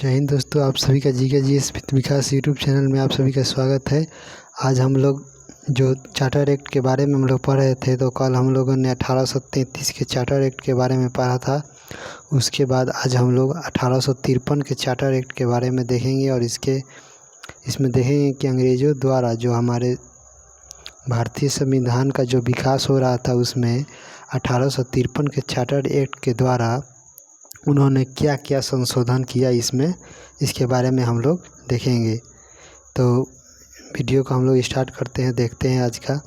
जय हिंद दोस्तों, आप सभी का GK विकास यूट्यूब चैनल में आप सभी का स्वागत है। आज हम लोग जो चार्टर एक्ट के बारे में हम लोग पढ़ रहे थे, तो कल हम लोगों ने 1833 के चार्टर एक्ट के बारे में पढ़ा था। उसके बाद आज हम लोग 1853 के चार्टर एक्ट के बारे में देखेंगे और इसमें देखेंगे कि अंग्रेज़ों द्वारा जो हमारे भारतीय संविधान का जो विकास हो रहा था, उसमें 1853 के चार्टर एक्ट के द्वारा उन्होंने क्या क्या संशोधन किया, इसके बारे में हम लोग देखेंगे। तो वीडियो को हम लोग स्टार्ट करते हैं, देखते हैं आज का।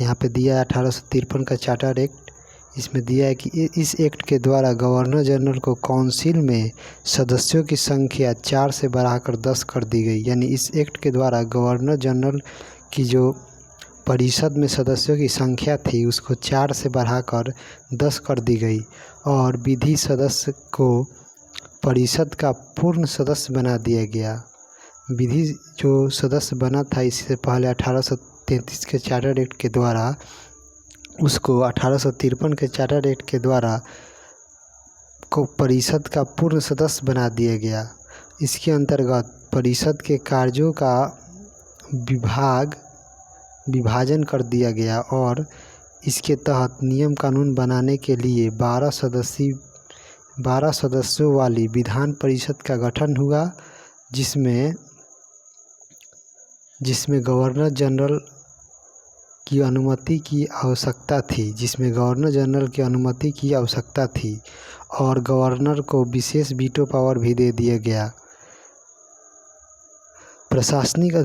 यहाँ पे दिया है 1853 का चार्टर एक्ट। इसमें दिया है कि इस एक्ट के द्वारा गवर्नर जनरल को काउंसिल में सदस्यों की संख्या 4 से बढ़ाकर 10 कर दी गई। यानी इस एक्ट के द्वारा गवर्नर जनरल की जो परिषद में सदस्यों की संख्या थी, उसको 4 से बढ़ाकर 10 कर दी गई और विधि सदस्य को परिषद का पूर्ण सदस्य बना दिया गया। विधि जो सदस्य बना था इससे पहले 1833 के चार्टर एक्ट के द्वारा, उसको 1853 के चार्टर एक्ट के द्वारा को परिषद का पूर्ण सदस्य बना दिया गया। इसके अंतर्गत परिषद के कार्यों का विभाजन कर दिया गया और इसके तहत नियम कानून बनाने के लिए 12 सदस्यों वाली विधान परिषद का गठन हुआ, जिसमें गवर्नर जनरल की अनुमति की आवश्यकता थी और गवर्नर को विशेष वीटो पावर भी दे दिया गया। प्रशासनिक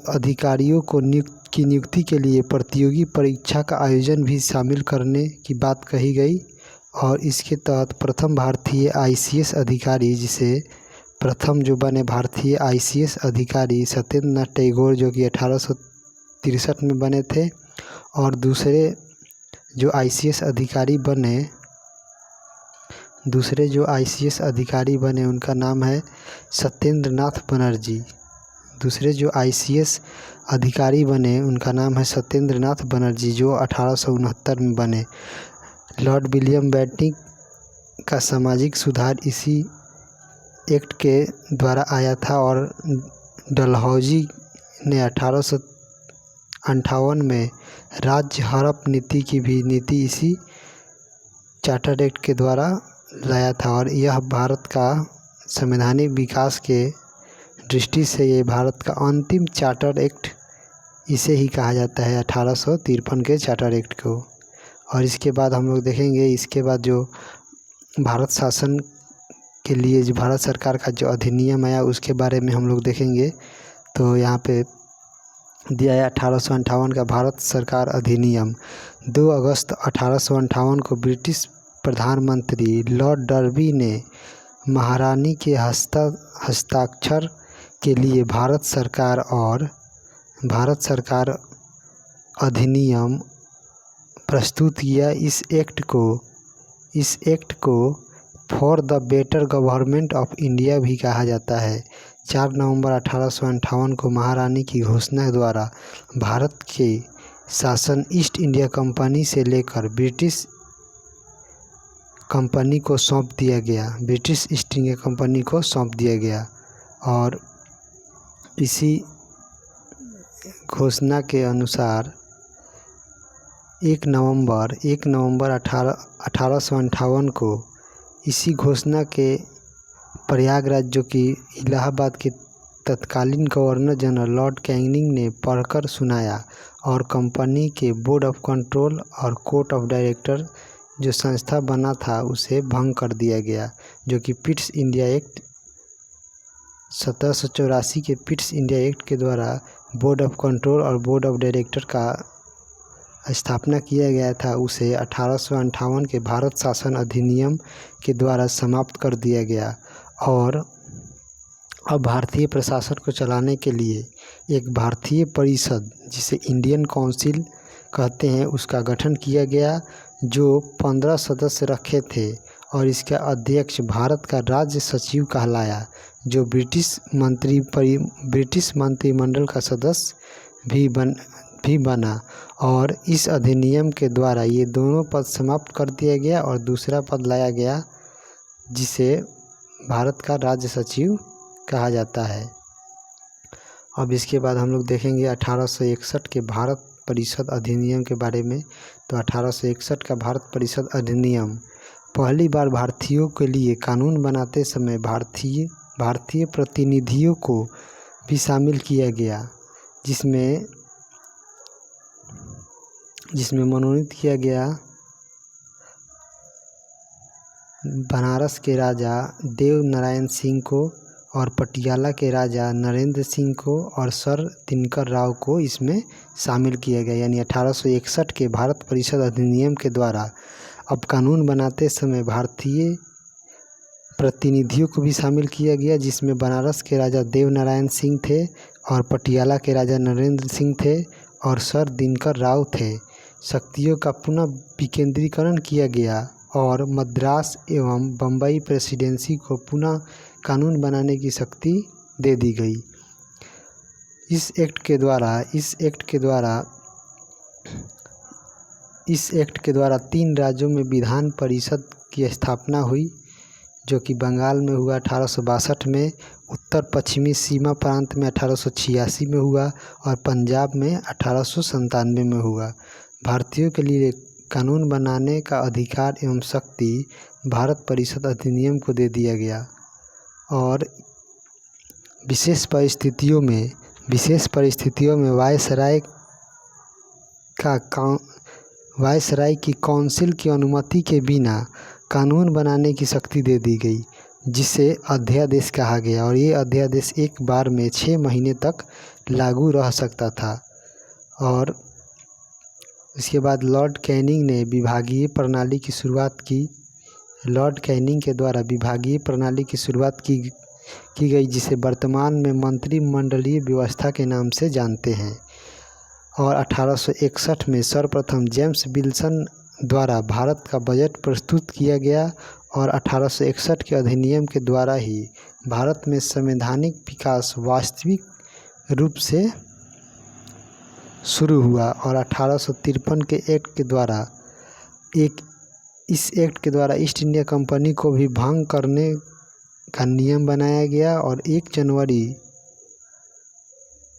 अधिकारियों को नियुक्ति के लिए प्रतियोगी परीक्षा का आयोजन भी शामिल करने की बात कही गई और इसके तहत प्रथम भारतीय ICS अधिकारी, जिसे प्रथम जो बने भारतीय ICS अधिकारी सत्येंद्र नाथ टैगोर, जो कि 1863 में बने थे, और दूसरे जो ICS अधिकारी बने उनका नाम है सत्येंद्र नाथ बनर्जी। जो 1869 में बने। लॉर्ड विलियम बेंटिक का सामाजिक सुधार इसी एक्ट के द्वारा आया था और डलहौजी ने 1858 में राज्य हड़प नीति की भी नीति इसी चार्टर एक्ट के द्वारा लाया था और यह भारत का संवैधानिक विकास के दृष्टि से ये भारत का अंतिम चार्टर एक्ट इसे ही कहा जाता है, 1853 के चार्टर एक्ट को। और इसके बाद हम लोग देखेंगे, इसके बाद जो भारत शासन के लिए जो भारत सरकार का जो अधिनियम आया उसके बारे में हम लोग देखेंगे। तो यहाँ पे दिया है 1858 का भारत सरकार अधिनियम। 2 अगस्त 1858 को ब्रिटिश प्रधानमंत्री लॉर्ड डर्बी ने महारानी के हस्ताक्षर के लिए भारत सरकार अधिनियम प्रस्तुत किया। इस एक्ट को for the better government of India भी कहा जाता है। 4 नवंबर 1858 को महारानी की घोषणा द्वारा भारत के शासन ईस्ट इंडिया कंपनी से लेकर ब्रिटिश ईस्ट इंडिया कंपनी को सौंप दिया गया और इसी घोषणा के अनुसार 1 नवंबर 1858 को इसी घोषणा के प्रयागराज, जो कि इलाहाबाद के तत्कालीन गवर्नर जनरल लॉर्ड कैनिंग ने पढ़कर सुनाया और कंपनी के बोर्ड ऑफ कंट्रोल और कोर्ट ऑफ डायरेक्टर जो संस्था बना था उसे भंग कर दिया गया, जो कि पिट्स इंडिया एक्ट 1784 के पिट्स इंडिया एक्ट के द्वारा बोर्ड ऑफ कंट्रोल और बोर्ड ऑफ डायरेक्टर का स्थापना किया गया था, उसे 1858 के भारत शासन अधिनियम के द्वारा समाप्त कर दिया गया। और अब भारतीय प्रशासन को चलाने के लिए एक भारतीय परिषद, जिसे इंडियन काउंसिल कहते हैं, उसका गठन किया गया, जो 15 सदस्य रखे थे और इसका अध्यक्ष भारत का राज्य सचिव कहलाया, जो ब्रिटिश मंत्रिमंडल का सदस्य भी बना। और इस अधिनियम के द्वारा ये दोनों पद समाप्त कर दिया गया और दूसरा पद लाया गया, जिसे भारत का राज्य सचिव कहा जाता है। अब इसके बाद हम लोग देखेंगे 1861 के भारत परिषद अधिनियम के बारे में। तो 1861 का भारत परिषद अधिनियम पहली बार भारतीयों के लिए कानून बनाते समय भारतीय प्रतिनिधियों को भी शामिल किया गया, जिसमें मनोनीत किया गया बनारस के राजा देव नारायण सिंह को और पटियाला के राजा नरेंद्र सिंह को और सर दिनकर राव को इसमें शामिल किया गया। यानी 1861 के भारत परिषद अधिनियम के द्वारा अब कानून बनाते समय भारतीय प्रतिनिधियों को भी शामिल किया गया, जिसमें बनारस के राजा देव नारायण सिंह थे और पटियाला के राजा नरेंद्र सिंह थे और सर दिनकर राव थे। शक्तियों का पुनः विकेंद्रीकरण किया गया और मद्रास एवं बम्बई प्रेसिडेंसी को पुनः कानून बनाने की शक्ति दे दी गई। इस एक्ट के द्वारा 3 राज्यों में विधान परिषद की स्थापना हुई, जो कि बंगाल में हुआ 1862 में, उत्तर पश्चिमी सीमा प्रांत में 1886 में हुआ और पंजाब में 1897 में हुआ। भारतीयों के लिए कानून बनाने का अधिकार एवं शक्ति भारत परिषद अधिनियम को दे दिया गया और विशेष परिस्थितियों में वायसराय की काउंसिल की अनुमति के बिना कानून बनाने की शक्ति दे दी गई, जिसे अध्यादेश कहा गया। और ये अध्यादेश एक बार में 6 महीने तक लागू रह सकता था। और इसके बाद लॉर्ड कैनिंग ने विभागीय प्रणाली की शुरुआत की। लॉर्ड कैनिंग के द्वारा विभागीय प्रणाली की शुरुआत की गई, जिसे वर्तमान में मंत्रिमंडलीय व्यवस्था के नाम से जानते हैं। और 1861 में सर्वप्रथम जेम्स विल्सन द्वारा भारत का बजट प्रस्तुत किया गया और 1861 के अधिनियम के द्वारा ही भारत में संवैधानिक विकास वास्तविक रूप से शुरू हुआ। और 1853 के एक्ट के द्वारा इस एक्ट के द्वारा ईस्ट इंडिया कंपनी को भी भंग करने का नियम बनाया गया और 1 जनवरी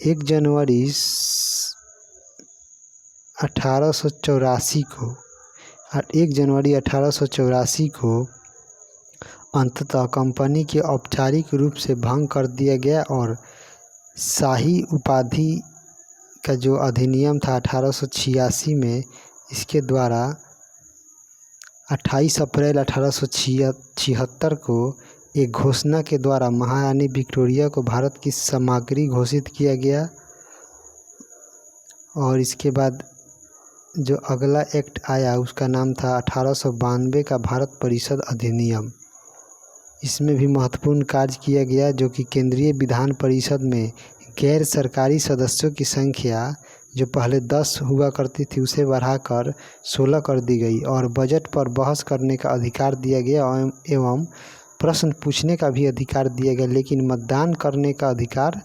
1884 को अंततः कंपनी के औपचारिक रूप से भंग कर दिया गया और शाही उपाधि का जो अधिनियम था 1886 में, इसके द्वारा 28 अप्रैल 1876 को एक घोषणा के द्वारा महारानी विक्टोरिया को भारत की सामग्री घोषित किया गया। और इसके बाद जो अगला एक्ट आया उसका नाम था 1892 का भारत परिषद अधिनियम। इसमें भी महत्वपूर्ण कार्य किया गया, जो कि केंद्रीय विधान परिषद में गैर सरकारी सदस्यों की संख्या जो पहले 10 हुआ करती थी उसे बढ़ाकर 16 कर दी गई और बजट पर बहस करने का अधिकार दिया गया एवं प्रश्न पूछने का भी अधिकार दिया गया, लेकिन मतदान करने का अधिकार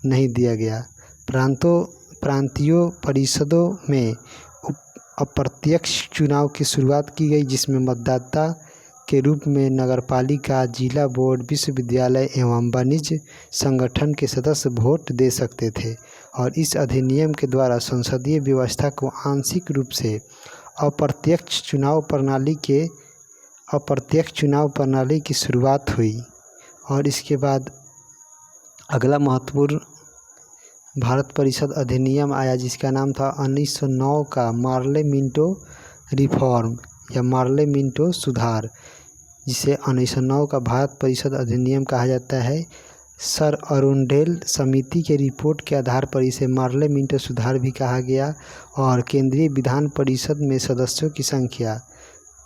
नहीं दिया गया। प्रांतीय परिषदों में अप्रत्यक्ष चुनाव की शुरुआत की गई, जिसमें मतदाता के रूप में नगरपालिका, जिला बोर्ड, विश्वविद्यालय एवं वाणिज्य संगठन के सदस्य वोट दे सकते थे। और इस अधिनियम के द्वारा संसदीय व्यवस्था को आंशिक रूप से अप्रत्यक्ष चुनाव प्रणाली की शुरुआत हुई। और इसके बाद अगला महत्वपूर्ण भारत परिषद अधिनियम आया, जिसका नाम था 1909 का मार्ले मिंटो रिफॉर्म या मार्ले मिंटो सुधार, जिसे 1909 का भारत परिषद अधिनियम कहा जाता है। सर अरुंडेल समिति के रिपोर्ट के आधार पर इसे मार्ले मिंटो सुधार भी कहा गया। और केंद्रीय विधान परिषद में सदस्यों की संख्या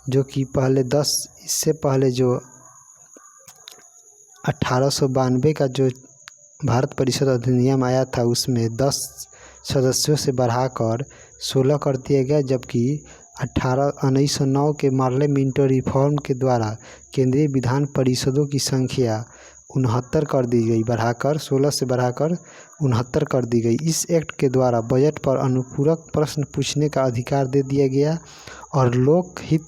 जो कि पहले 10, इससे पहले जो 1892 का जो भारत परिषद अधिनियम आया था उसमें 10 सदस्यों से बढ़ाकर 16 कर दिया गया, जबकि 1909 के मार्ले मिंटो रिफॉर्म के द्वारा केंद्रीय विधान परिषदों की संख्या 69 कर दी गई, बढ़ाकर 16 से बढ़ाकर 69 कर दी गई। इस एक्ट के द्वारा बजट पर अनुपूरक प्रश्न पूछने का अधिकार दे दिया गया और लोकहित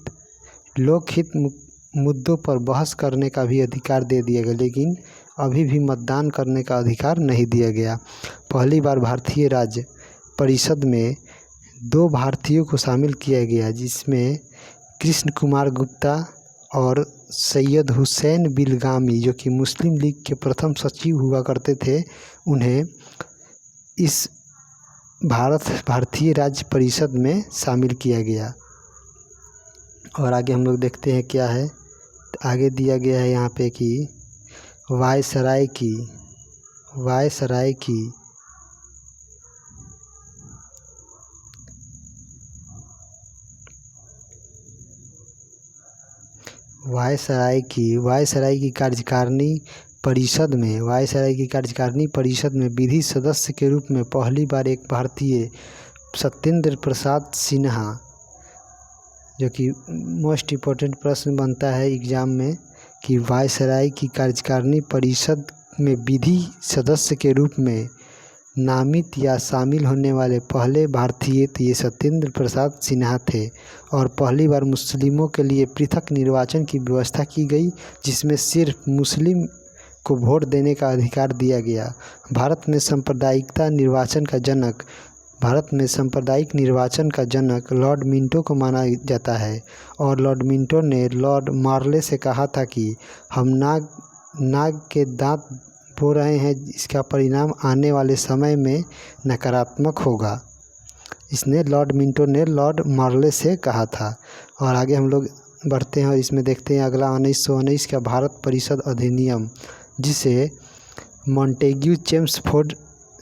मुद्दों पर बहस करने का भी अधिकार दे दिया गया, लेकिन अभी भी मतदान करने का अधिकार नहीं दिया गया। पहली बार भारतीय राज्य परिषद में 2 भारतीयों को शामिल किया गया, जिसमें कृष्ण कुमार गुप्ता और सैयद हुसैन बिलगामी, जो कि मुस्लिम लीग के प्रथम सचिव हुआ करते थे, उन्हें इस भारतीय राज्य परिषद में शामिल किया गया। और आगे हम लोग देखते हैं क्या है। आगे दिया गया है यहाँ पे कि वायसराय की कार्यकारिणी परिषद में विधि सदस्य के रूप में पहली बार एक भारतीय सत्येंद्र प्रसाद सिन्हा, जो कि मोस्ट इम्पोर्टेंट प्रश्न बनता है एग्ज़ाम में कि वायसराय की कार्यकारिणी परिषद में विधि सदस्य के रूप में नामित या शामिल होने वाले पहले भारतीय तो ये सत्येंद्र प्रसाद सिन्हा थे। और पहली बार मुस्लिमों के लिए पृथक निर्वाचन की व्यवस्था की गई, जिसमें सिर्फ मुस्लिम को वोट देने का अधिकार दिया गया। भारत में सांप्रदायिक निर्वाचन का जनक लॉर्ड मिंटो को माना जाता है। और लॉर्ड मिंटो ने लॉर्ड मार्ले से कहा था कि हम नाग के दांत बो रहे हैं, इसका परिणाम आने वाले समय में नकारात्मक होगा। इसने लॉर्ड मिंटो ने लॉर्ड मार्ले से कहा था। और आगे हम लोग बढ़ते हैं और इसमें देखते हैं अगला 1919 का भारत परिषद अधिनियम, जिसे मॉन्टेग्यू चेम्सफोर्ड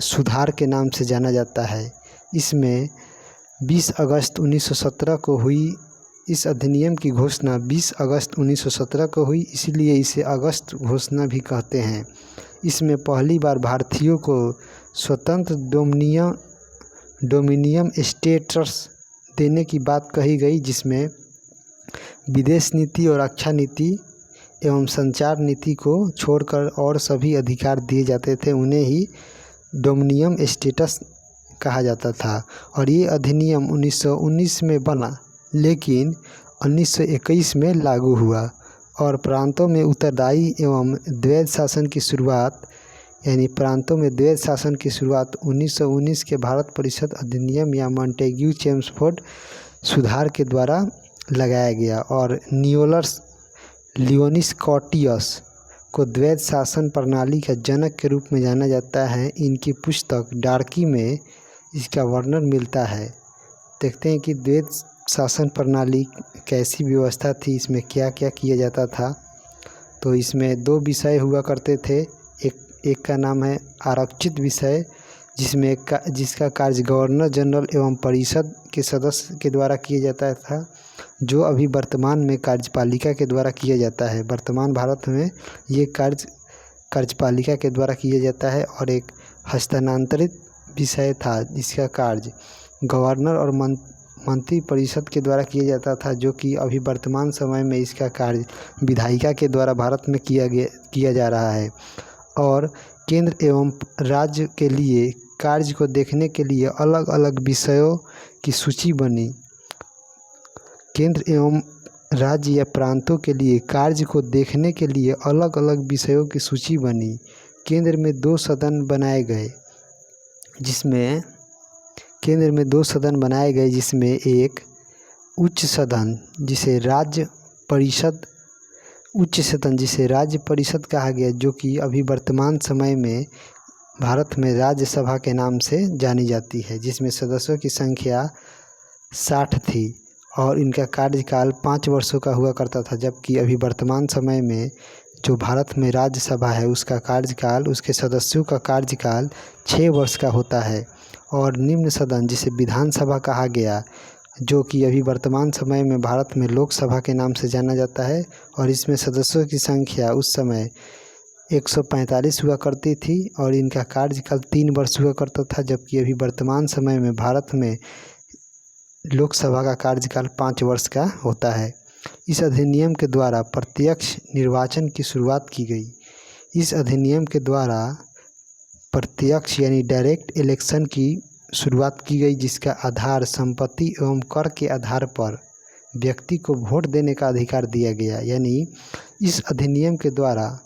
सुधार के नाम से जाना जाता है। इसमें 20 अगस्त 1917 को हुई। इस अधिनियम की घोषणा 20 अगस्त 1917 को हुई, इसलिए इसे अगस्त घोषणा भी कहते हैं। इसमें पहली बार भारतीयों को स्वतंत्र डोमिनियन स्टेटस देने की बात कही गई, जिसमें विदेश नीति और रक्षा नीति एवं संचार नीति को छोड़कर और सभी अधिकार दिए जाते थे, उन्हें ही डोमिनियन स्टेटस कहा जाता था। और ये अधिनियम 1919 में बना, लेकिन 1921 में लागू हुआ। और प्रांतों में उत्तरदायी एवं द्वैध शासन की शुरुआत 1919 के भारत परिषद अधिनियम या मॉन्टेग्यू चेम्सफोर्ड सुधार के द्वारा लगाया गया। और लियोनिस कॉटियस को द्वैध शासन प्रणाली का जनक के रूप में जाना जाता है। इनकी पुस्तक डार्की में इसका वर्णन मिलता है। देखते हैं कि द्वैध शासन प्रणाली कैसी व्यवस्था थी, इसमें क्या क्या किया जाता था। तो इसमें 2 विषय हुआ करते थे। एक का नाम है आरक्षित विषय, जिसका कार्य गवर्नर जनरल एवं परिषद के सदस्य के द्वारा किया जाता था, जो अभी वर्तमान में कार्यपालिका के द्वारा किया जाता है। वर्तमान भारत में ये कार्य कार्यपालिका के द्वारा किया जाता है। और एक हस्तांतरित विषय था, जिसका कार्य गवर्नर और मंत्री परिषद के द्वारा किया जाता था, जो कि अभी वर्तमान समय में इसका कार्य विधायिका के द्वारा भारत में किया जा रहा है। और केंद्र एवं राज्य के लिए कार्य को देखने के लिए अलग अलग विषयों की सूची बनी। केंद्र एवं राज्य या प्रांतों के लिए कार्य को देखने के लिए अलग अलग विषयों की सूची बनी। केंद्र में 2 सदन बनाए गए, जिसमें एक उच्च सदन जिसे राज्य परिषद कहा गया, जो कि अभी वर्तमान समय में भारत में राज्यसभा के नाम से जानी जाती है, जिसमें सदस्यों की संख्या 60 थी। और इनका कार्यकाल 5 वर्षों का हुआ करता था, जबकि अभी वर्तमान समय में जो भारत में राज्यसभा है उसके सदस्यों का कार्यकाल 6 वर्ष का होता है। और निम्न सदन जिसे विधानसभा कहा गया, जो कि अभी वर्तमान समय में भारत में लोकसभा के नाम से जाना जाता है, और इसमें सदस्यों की संख्या उस समय 145 हुआ करती थी। और इनका कार्यकाल 3 वर्ष हुआ करता था, जबकि अभी वर्तमान समय में भारत में लोकसभा का कार्यकाल 5 वर्ष का होता है। इस अधिनियम के द्वारा प्रत्यक्ष निर्वाचन की शुरुआत की गई। इस अधिनियम के द्वारा प्रत्यक्ष यानी डायरेक्ट इलेक्शन की शुरुआत की गई, जिसका आधार संपत्ति एवं कर के आधार पर व्यक्ति को वोट देने का अधिकार दिया गया। यानी इस अधिनियम के द्वारा,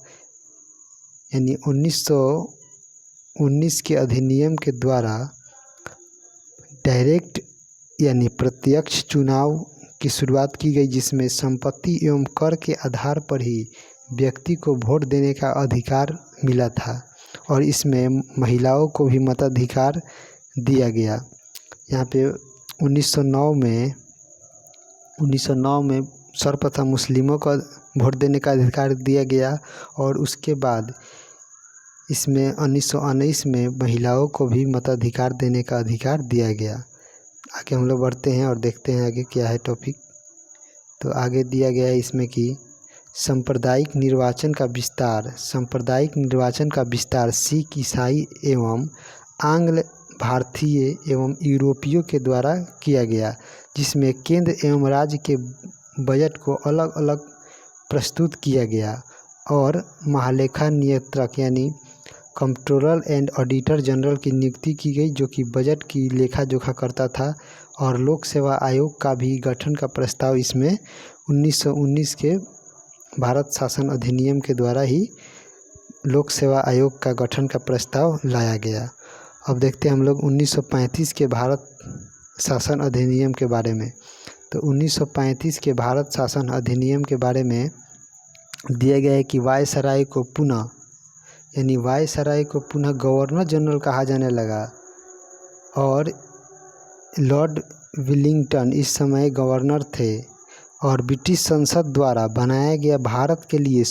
यानी 1919 के अधिनियम के द्वारा डायरेक्ट यानी प्रत्यक्ष चुनाव की शुरुआत की गई, जिसमें संपत्ति एवं कर के आधार पर ही व्यक्ति को वोट देने का अधिकार मिला था और इसमें महिलाओं को भी मताधिकार दिया गया। यहाँ पे 1909 में सर्वप्रथम मुस्लिमों को वोट देने का अधिकार दिया गया और उसके बाद इसमें 1919 में महिलाओं को भी मताधिकार देने का अधिकार दिया गया। आगे हम लोग बढ़ते हैं और देखते हैं आगे क्या है टॉपिक। तो आगे दिया गया है इसमें कि सांप्रदायिक निर्वाचन का विस्तार सिख, ईसाई एवं आंग्ल भारतीय एवं यूरोपियों के द्वारा किया गया, जिसमें केंद्र एवं राज्य के बजट को अलग अलग प्रस्तुत किया गया और महालेखा नियंत्रक यानी कंट्रोलर एंड ऑडिटर जनरल की नियुक्ति की गई, जो कि बजट की लेखा जोखा करता था। और लोक सेवा आयोग का भी गठन का प्रस्ताव इसमें 1919 के भारत शासन अधिनियम के द्वारा ही लोक सेवा आयोग का गठन का प्रस्ताव लाया गया। अब देखते हैं हम लोग 1935 के भारत शासन अधिनियम के बारे में। तो 1935 के भारत शासन अधिनियम के बारे में दिया गया है कि वायसराय को पुनः गवर्नर जनरल कहा जाने लगा और लॉर्ड विलिंगटन इस समय गवर्नर थे। और ब्रिटिश संसद द्वारा बनाया गया भारत के लिए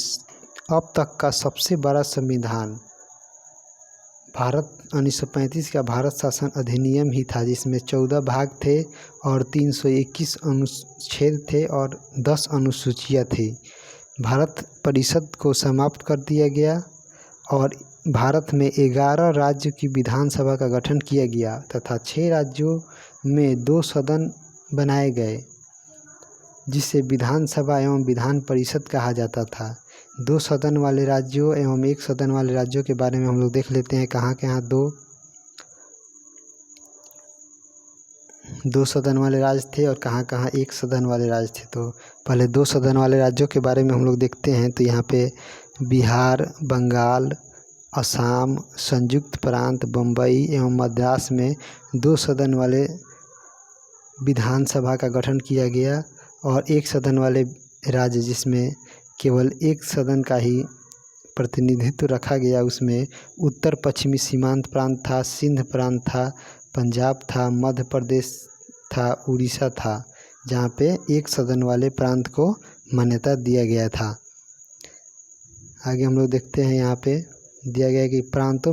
अब तक का सबसे बड़ा संविधान 1935 का भारत शासन अधिनियम ही था, जिसमें 14 भाग थे और 321 अनुच्छेद थे और 10 अनुसूचियाँ थी। भारत परिषद को समाप्त कर दिया गया और भारत में 11 राज्यों की विधानसभा का गठन किया गया तथा 6 राज्यों में 2 सदन बनाए गए, जिसे विधानसभा एवं विधान परिषद कहा जाता था। 2 सदन वाले राज्यों एवं 1 सदन वाले राज्यों के बारे में हम लोग देख लेते हैं। कहाँ कहाँ 2 सदन वाले राज्य थे और कहाँ कहाँ 1 सदन वाले राज्य थे। तो पहले 2 सदन वाले राज्यों के बारे में हम लोग देखते हैं। तो यहाँ पे बिहार, बंगाल, असम, संयुक्त प्रांत, बम्बई एवं मद्रास में 2 सदन वाले विधानसभा का गठन किया गया और 1 सदन वाले राज्य जिसमें केवल 1 सदन का ही प्रतिनिधित्व रखा गया, उसमें उत्तर पश्चिमी सीमांत प्रांत था, सिंध प्रांत था, पंजाब था, मध्य प्रदेश था, उड़ीसा था, जहाँ पे 1 सदन वाले प्रांत को मान्यता दिया गया था। आगे हम लोग देखते हैं, यहाँ पे दिया गया कि प्रांतों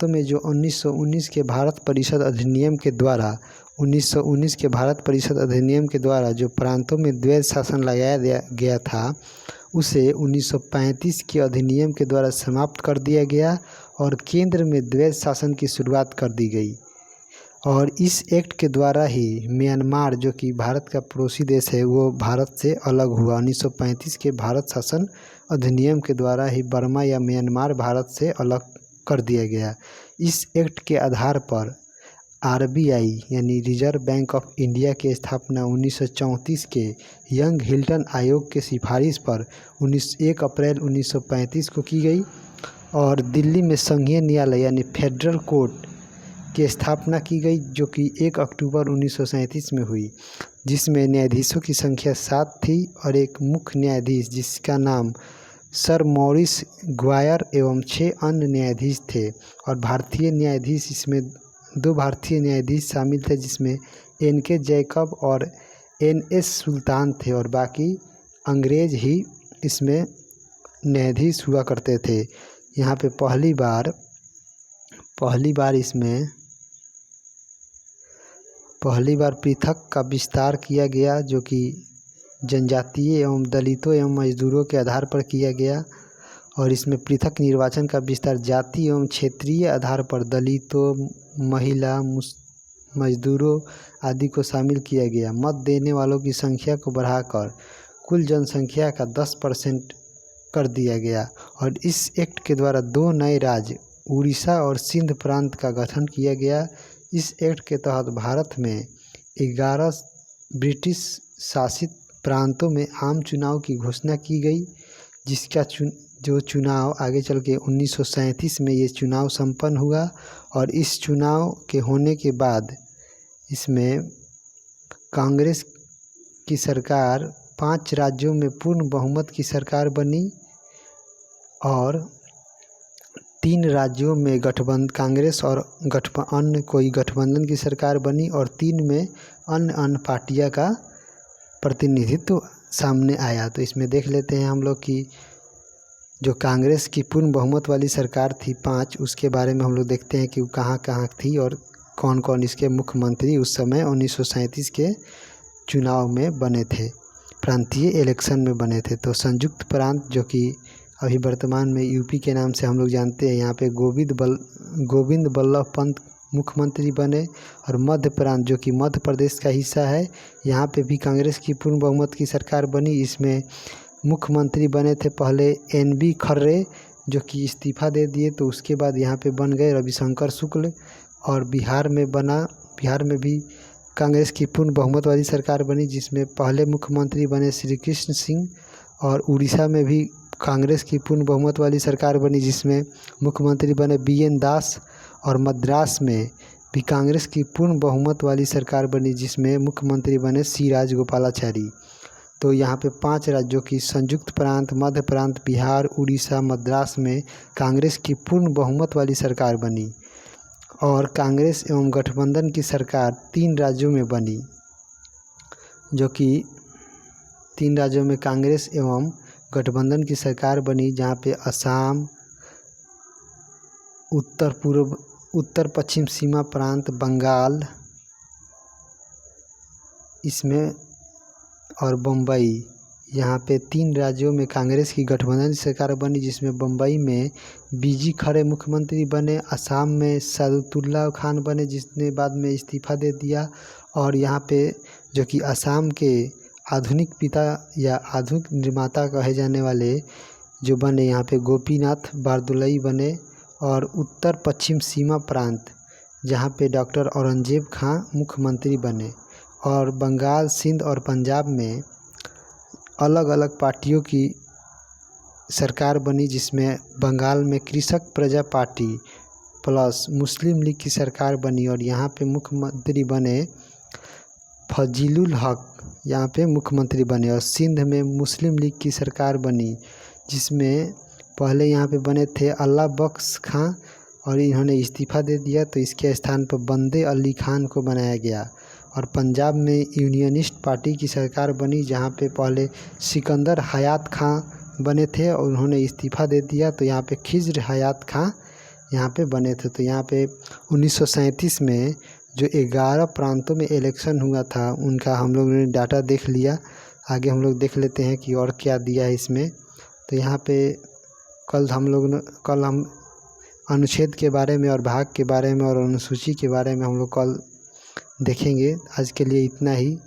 में जो 1919 के भारत परिषद अधिनियम के द्वारा जो प्रांतों में द्वैध शासन लगाया गया था, उसे 1935 के अधिनियम के द्वारा समाप्त कर दिया गया और केंद्र में द्वैध शासन की शुरुआत कर दी गई। और इस एक्ट के द्वारा ही म्यांमार, जो कि भारत का पड़ोसी देश है, वो भारत से अलग हुआ। 1935 के भारत शासन अधिनियम के द्वारा ही बर्मा या म्यांमार भारत से अलग कर दिया गया। इस एक्ट के आधार पर RBI यानी रिजर्व बैंक ऑफ इंडिया की स्थापना 1934 के यंग हिल्टन आयोग के सिफारिश पर 1 अप्रैल 1935 को की गई और दिल्ली में संघीय न्यायालय यानी फेडरल कोर्ट की स्थापना की गई, जो कि 1 अक्टूबर 1937 में हुई, जिसमें न्यायाधीशों की संख्या 7 थी और एक मुख्य न्यायाधीश जिसका नाम सर मॉरिस ग्वायर एवं 6 अन्य न्यायाधीश थे। और भारतीय न्यायाधीश, इसमें 2 भारतीय न्यायाधीश शामिल थे, जिसमें NK जैकब और NS सुल्तान थे और बाकी अंग्रेज ही इसमें न्यायाधीश हुआ करते थे। यहाँ पे पहली बार पृथक का विस्तार किया गया, जो कि जनजातीय एवं दलितों एवं मजदूरों के आधार पर किया गया। और इसमें पृथक निर्वाचन का विस्तार जाति एवं क्षेत्रीय आधार पर दलितों, महिला, मजदूरों आदि को शामिल किया गया। मत देने वालों की संख्या को बढ़ाकर कुल जनसंख्या का 10% कर दिया गया। और इस एक्ट के द्वारा 2 नए राज्य उड़ीसा और सिंध प्रांत का गठन किया गया। इस एक्ट के तहत भारत में 11 ब्रिटिश शासित प्रांतों में आम चुनाव की घोषणा की गई, जिसका जो चुनाव आगे चल के 1937 में ये चुनाव संपन्न हुआ। और इस चुनाव के होने के बाद इसमें कांग्रेस की सरकार 5 राज्यों में पूर्ण बहुमत की सरकार बनी और 3 राज्यों में कांग्रेस और अन्य कोई गठबंधन की सरकार बनी और 3 में अन्य पार्टियां का प्रतिनिधित्व सामने आया। तो इसमें देख लेते हैं हम लोग कि जो कांग्रेस की पूर्ण बहुमत वाली सरकार थी 5, उसके बारे में हम लोग देखते हैं कि वो कहाँ कहाँ थी और कौन कौन इसके मुख्यमंत्री उस समय 1937 के चुनाव में बने थे, प्रांतीय इलेक्शन में बने थे। तो संयुक्त प्रांत, जो कि अभी वर्तमान में यूपी के नाम से हम लोग जानते हैं, यहाँ पे गोविंद बल्लभ पंत मुख्यमंत्री बने। और मध्य प्रांत, जो कि मध्य प्रदेश का हिस्सा है, यहाँ पे भी कांग्रेस की पूर्ण बहुमत की सरकार बनी। इसमें मुख्यमंत्री बने थे पहले NB खर्रे, जो कि इस्तीफा दे दिए, तो उसके बाद यहाँ पे बन गए रविशंकर शुक्ल। और बिहार में भी कांग्रेस की पूर्ण बहुमत वाली सरकार बनी, जिसमें पहले मुख्यमंत्री बने श्री कृष्ण सिंह। और उड़ीसा में भी कांग्रेस की पूर्ण बहुमत वाली सरकार बनी, जिसमें मुख्यमंत्री बने BN दास। और मद्रास में भी कांग्रेस की पूर्ण बहुमत वाली सरकार बनी, जिसमें मुख्यमंत्री बने C राजगोपालाचारी। तो यहाँ पे 5 राज्यों की संयुक्त प्रांत, मध्य प्रांत, बिहार, उड़ीसा, मद्रास में कांग्रेस की पूर्ण बहुमत वाली सरकार बनी। और कांग्रेस एवं गठबंधन की सरकार 3 राज्यों में बनी, जो कि 3 राज्यों में कांग्रेस एवं गठबंधन की सरकार बनी, जहाँ पे असम, उत्तर पश्चिम सीमा प्रांत, बंगाल इसमें और बम्बई, यहाँ पे 3 राज्यों में कांग्रेस की गठबंधन की सरकार बनी, जिसमें बम्बई में BG खरे मुख्यमंत्री बने, असम में सादुल्ला खान बने, जिसने बाद में इस्तीफा दे दिया। और यहाँ पे जो कि असम के आधुनिक पिता या आधुनिक निर्माता कहे जाने वाले जो बने, यहाँ पे गोपीनाथ बारदुलई बने। और उत्तर पश्चिम सीमा प्रांत, जहाँ पे डॉक्टर औरंगजेब खां मुख्यमंत्री बने। और बंगाल, सिंध और पंजाब में अलग अलग पार्टियों की सरकार बनी, जिसमें बंगाल में कृषक प्रजा पार्टी प्लस मुस्लिम लीग की सरकार बनी। और यहाँ पे मुख्यमंत्री बने फजीलुल हक, यहाँ पे मुख्यमंत्री बने। और सिंध में मुस्लिम लीग की सरकार बनी, जिसमें पहले यहाँ पे बने थे अल्लाह बख्श खां, और इन्होंने इस्तीफा दे दिया, तो इसके स्थान पर बंदे अली खान को बनाया गया। और पंजाब में यूनियनिस्ट पार्टी की सरकार बनी, जहाँ पे पहले सिकंदर हयात खां बने थे और उन्होंने इस्तीफा दे दिया, तो यहाँ पे खिज़्र हयात खां यहाँ पे बने थे। तो यहाँ पे 1937 में जो 11 प्रांतों में इलेक्शन हुआ था, उनका हम लोग ने डाटा देख लिया। आगे हम लोग देख लेते हैं कि और क्या दिया है इसमें। तो यहाँ पे कल हम अनुच्छेद के बारे में और भाग के बारे में और अनुसूची के बारे में हम लोग कल देखेंगे। आज के लिए इतना ही।